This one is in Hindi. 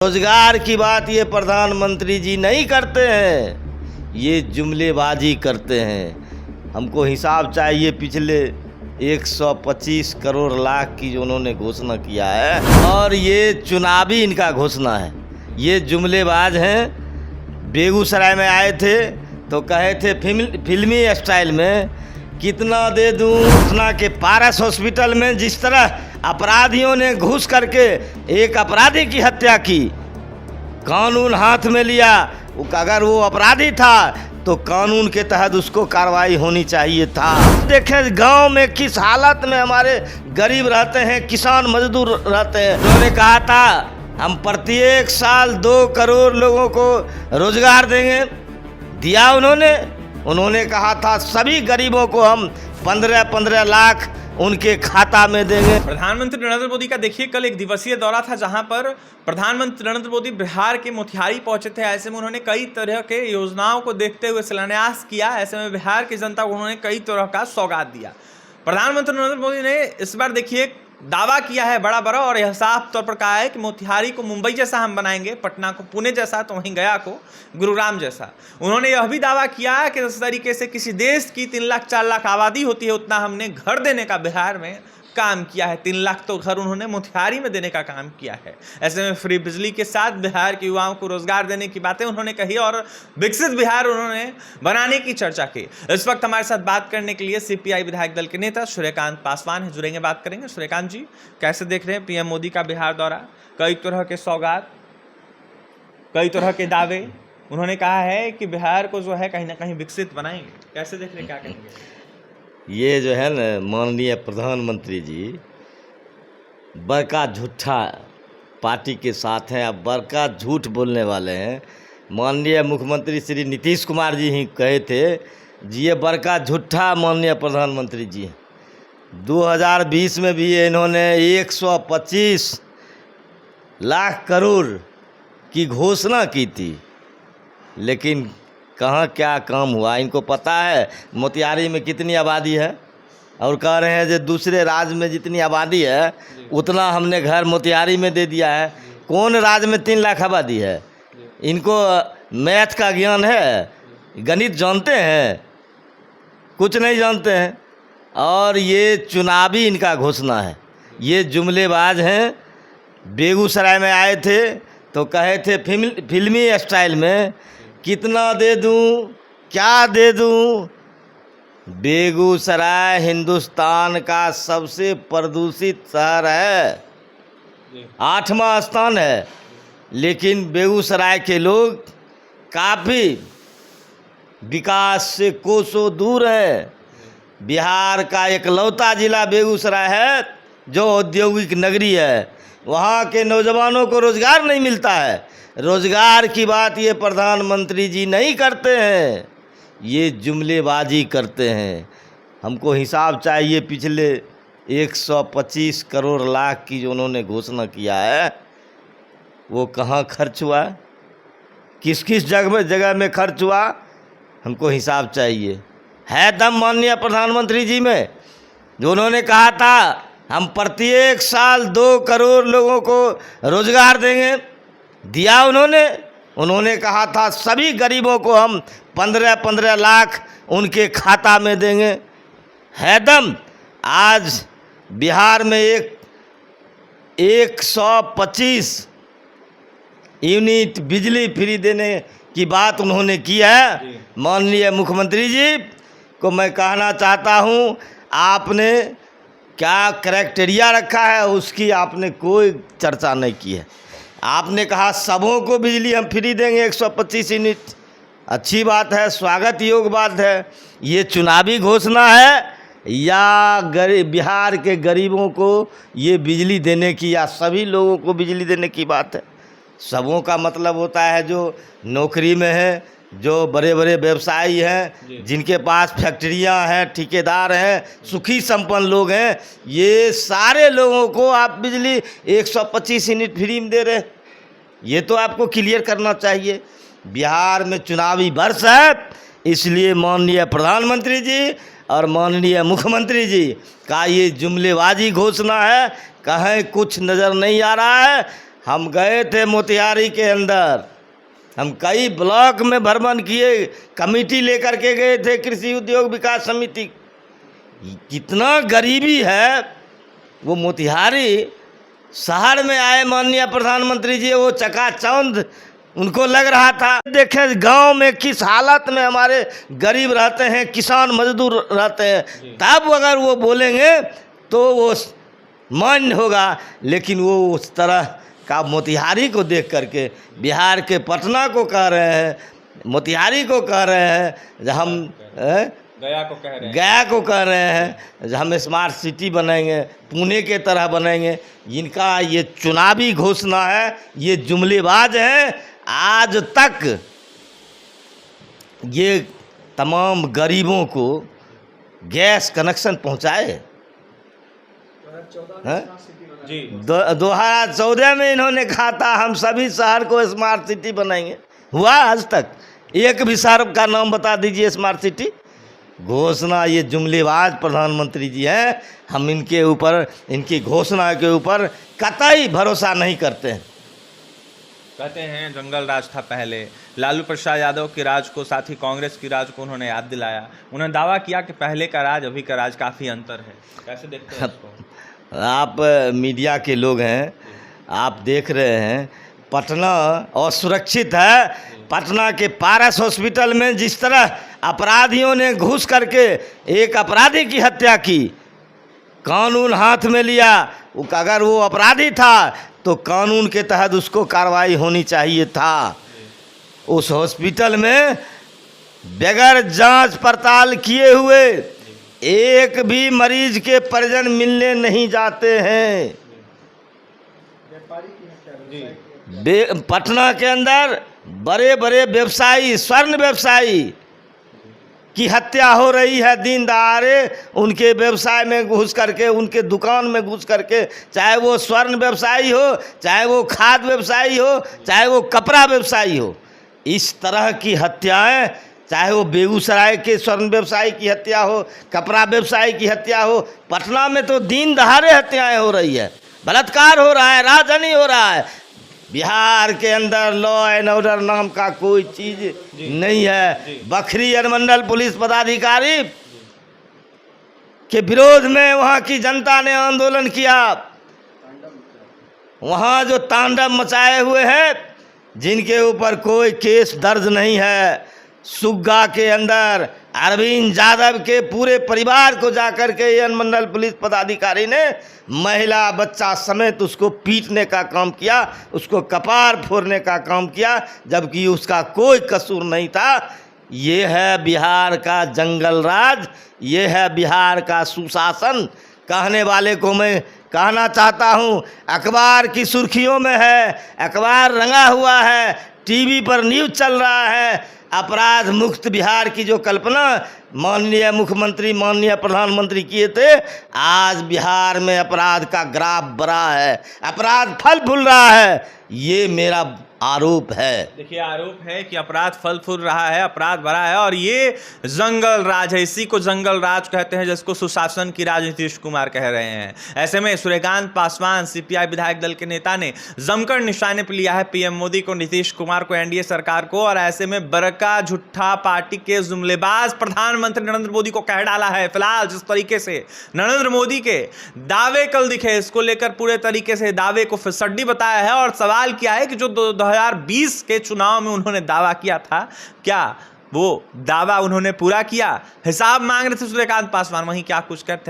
रोजगार की बात ये प्रधानमंत्री जी नहीं करते हैं, ये जुमलेबाजी करते हैं। हमको हिसाब चाहिए पिछले 125 करोड़ लाख की जो उन्होंने घोषणा किया है, और ये चुनावी इनका घोषणा है। ये जुमलेबाज हैं। बेगूसराय में आए थे तो कहे थे फिल्मी स्टाइल में कितना दे दूं। पटना के पारस हॉस्पिटल में जिस तरह अपराधियों ने घुस करके एक अपराधी की हत्या की, कानून हाथ में लिया, अगर वो अपराधी था तो कानून के तहत उसको कार्रवाई होनी चाहिए था। देखें गांव में किस हालत में हमारे गरीब रहते हैं, किसान मजदूर रहते हैं। उन्होंने कहा था हम प्रत्येक साल 2 करोड़ लोगों को रोजगार देंगे, दिया उन्होंने कहा था सभी गरीबों को हम 15-15 लाख उनके खाता में देंगे। प्रधानमंत्री नरेंद्र मोदी का देखिए कल एक दिवसीय दौरा था, जहां पर प्रधानमंत्री नरेंद्र मोदी बिहार के मोतिहारी पहुंचे थे। ऐसे में उन्होंने कई तरह के योजनाओं को देखते हुए शिलान्यास किया। ऐसे में बिहार की जनता को उन्होंने कई तरह का सौगात दिया। प्रधानमंत्री नरेंद्र मोदी ने इस बार देखिए दावा किया है बड़ा और यह साफ तौर पर कहा है कि मोतिहारी को मुंबई जैसा हम बनाएंगे, पटना को पुणे जैसा, तो वहीं गया को गुरुग्राम जैसा। उन्होंने यह भी दावा किया है कि जिस तरीके से किसी देश की 3 लाख 4 लाख आबादी होती है, उतना हमने घर देने का बिहार में काम किया है। 3 लाख तो घर उन्होंने मोतिहारी में देने का काम किया है। ऐसे में फ्री बिजली के साथ बिहार के युवाओं को रोजगार देने की बातें उन्होंने कही और विकसित बिहार उन्होंने बनाने की चर्चा की। इस वक्त हमारे साथ बात करने के लिए सीपीआई विधायक दल के नेता सूर्यकांत पासवान है, जुड़ेंगे, बात करेंगे। सूर्यकांत जी, कैसे देख रहे हैं पीएम मोदी का बिहार दौरा? कई तरह के सौगात, कई तरह के दावे, उन्होंने कहा है कि बिहार को जो है कहीं ना कहीं विकसित बनाएंगे, कैसे देख रहे हैं, क्या कहेंगे? ये जो है न माननीय प्रधानमंत्री जी बड़का झूठा पार्टी के साथ हैं, अब बड़का झूठ बोलने वाले हैं। माननीय मुख्यमंत्री श्री नीतीश कुमार जी ही कहे थे जी ये बड़का झूठा माननीय प्रधानमंत्री जी हैं। 2020 में भी इन्होंने 125 लाख करोड़ की घोषणा की थी, लेकिन कहाँ क्या काम हुआ इनको पता है। मोतिहारी में कितनी आबादी है और कह रहे हैं जो दूसरे राज्य में जितनी आबादी है उतना हमने घर मोतिहारी में दे दिया है। कौन राज्य में 3 लाख आबादी है? इनको मैथ का ज्ञान है? गणित जानते हैं? कुछ नहीं जानते हैं। और ये चुनावी इनका घोषणा है। ये जुमलेबाज हैं। बेगूसराय में आए थे तो कहे थे फिल्मी स्टाइल में कितना दे दूं, क्या दे दूं। बेगूसराय हिंदुस्तान का सबसे प्रदूषित शहर है, 8वां स्थान है, लेकिन बेगूसराय के लोग काफ़ी विकास से कोसों दूर हैं। बिहार का एकलौता जिला बेगूसराय है जो औद्योगिक नगरी है। वहाँ के नौजवानों को रोज़गार नहीं मिलता है। रोज़गार की बात ये प्रधानमंत्री जी नहीं करते हैं, ये जुमलेबाजी करते हैं। हमको हिसाब चाहिए पिछले 125 करोड़ लाख की जो उन्होंने घोषणा किया है, वो कहाँ खर्च हुआ, किस किस जगह में खर्च हुआ, हमको हिसाब चाहिए। है दम माननीय प्रधानमंत्री जी में, जो उन्होंने कहा था हम प्रत्येक साल 2 करोड़ लोगों को रोज़गार देंगे, दिया उन्होंने कहा था सभी गरीबों को हम 15-15 लाख उनके खाता में देंगे। है दम। आज बिहार में 125 यूनिट बिजली फ्री देने की बात उन्होंने की है। माननीय मुख्यमंत्री जी को मैं कहना चाहता हूँ, आपने क्या क्राइटेरिया रखा है उसकी आपने कोई चर्चा नहीं की है। आपने कहा सबों को बिजली हम फ्री देंगे 125 यूनिट, अच्छी बात है, स्वागत योग्य बात है। ये चुनावी घोषणा है या बिहार के गरीबों को ये बिजली देने की, या सभी लोगों को बिजली देने की बात है? सबों का मतलब होता है जो नौकरी में है, जो बड़े बड़े व्यवसायी हैं, जिनके पास फैक्ट्रियां हैं, ठेकेदार हैं, सुखी संपन्न लोग हैं, ये सारे लोगों को आप बिजली 125 यूनिट फ्री में दे रहे हैं। ये तो आपको क्लियर करना चाहिए। बिहार में चुनावी वर्ष है, इसलिए माननीय प्रधानमंत्री जी और माननीय मुख्यमंत्री जी का ये जुमलेबाजी घोषणा है। कहीं कुछ नज़र नहीं आ रहा है। हम गए थे मोतिहारी के अंदर, हम कई ब्लॉक में भ्रमण किए, कमेटी लेकर के गए थे कृषि उद्योग विकास समिति। कितना गरीबी है। वो मोतिहारी शहर में आए माननीय प्रधानमंत्री जी, वो चकाचौंध उनको लग रहा था। देखें गांव में किस हालत में हमारे गरीब रहते हैं, किसान मजदूर रहते हैं, तब अगर वो बोलेंगे तो वो मान्य होगा। लेकिन वो उस तरह का मोतिहारी को देख करके बिहार के पटना को कह रहे हैं, मोतिहारी को कह रहे हैं, हम गया को कह रहे हैं, गया को कह रहे हैं हम स्मार्ट सिटी बनाएंगे, पुणे के तरह बनाएंगे। इनका ये चुनावी घोषणा है, ये जुमलेबाज हैं। आज तक ये तमाम गरीबों को गैस कनेक्शन पहुंचाए। 2014 में इन्होंने कहा था हम सभी शहर को स्मार्ट सिटी बनाएंगे। हुआ आज तक? एक भी शहर का नाम बता दीजिए स्मार्ट सिटी। घोषणा ये जुमलेबाज प्रधानमंत्री जी हैं। हम इनके ऊपर, इनकी घोषणा के ऊपर कतई भरोसा नहीं करते हैं। कहते हैं जंगल राज था पहले, लालू प्रसाद यादव के राज को, साथ ही कांग्रेस की राज को उन्होंने याद दिलाया। उन्होंने दावा किया कि पहले का राज अभी का राज काफ़ी अंतर है। कैसे देखते हैं इसको? आप मीडिया के लोग हैं, आप देख रहे हैं पटना असुरक्षित है। पटना के पारस हॉस्पिटल में जिस तरह अपराधियों ने घुस करके एक अपराधी की हत्या की, कानून हाथ में लिया, अगर वो अपराधी था तो कानून के तहत उसको कार्रवाई होनी चाहिए था। उस हॉस्पिटल में बगैर जांच पड़ताल किए हुए एक भी मरीज के परिजन मिलने नहीं जाते हैं। पटना के अंदर बड़े बड़े व्यवसायी, स्वर्ण व्यवसायी की हत्या हो रही है दिन दहाड़े। उनके व्यवसाय में घुस करके, उनके दुकान में घुस करके, चाहे वो स्वर्ण व्यवसायी हो, चाहे वो खाद व्यवसायी हो, चाहे वो कपड़ा व्यवसायी हो, इस तरह की हत्याएं, चाहे वो बेगूसराय के स्वर्ण व्यवसायी की हत्या हो, कपड़ा व्यवसायी की हत्या हो, पटना में तो दिन दहाड़े हत्याएं हो रही है, बलात्कार हो रहा है, राजधानी हो रहा है। बिहार के अंदर लॉ एंड ऑर्डर नाम का कोई चीज नहीं है। बखरी अनुमंडल पुलिस पदाधिकारी के विरोध में वहां की जनता ने आंदोलन किया। वहां जो तांडव मचाए हुए हैं, जिनके ऊपर कोई केस दर्ज नहीं है। सुग्गा के अंदर अरविंद यादव के पूरे परिवार को जाकर के ये अनुमंडल पुलिस पदाधिकारी ने महिला बच्चा समेत उसको पीटने का काम किया, उसको कपार फोड़ने का काम किया, जबकि उसका कोई कसूर नहीं था। ये है बिहार का जंगल राज, ये है बिहार का सुशासन। कहने वाले को मैं कहना चाहता हूँ, अखबार की सुर्खियों में है, अखबार रंगा हुआ है, टीवी पर न्यूज़ चल रहा है। अपराध मुक्त बिहार की जो कल्पना माननीय मुख्यमंत्री, माननीय प्रधानमंत्री किए थे, आज बिहार में अपराध का ग्राफ बढ़ा है, अपराध फल फूल रहा है। ये मेरा आरोप है। देखिए, आरोप है कि अपराध फल फूल रहा है, अपराध बढ़ा है, और ये जंगल राज है। इसी को जंगल राज कहते हैं, जिसको सुशासन की राज नीतीश कुमार कह रहे हैं। ऐसे में सूर्यकांत पासवान, सीपीआई विधायक दल के नेता ने जमकर निशाने पर लिया है पीएम मोदी को, नीतीश कुमार को, एनडीए सरकार को। और ऐसे में बड़का झूठा पार्टी के जुमलेबाज प्रधानमंत्री नरेंद्र मोदी को कह डाला है। फिलहाल जिस तरीके से नरेंद्र मोदी के दावे कल दिखे, इसको लेकर पूरे तरीके से दावे को फिसड्डी बताया है। और सवाल क्या है कि जो 2020 के चुनाव में उन्होंने दावा किया था, क्या वो दावा उन्होंने पूरा किया? हिसाब मांग रहे थे सूर्यकांत पासवान, वहीं क्या कुछ कहते हैं।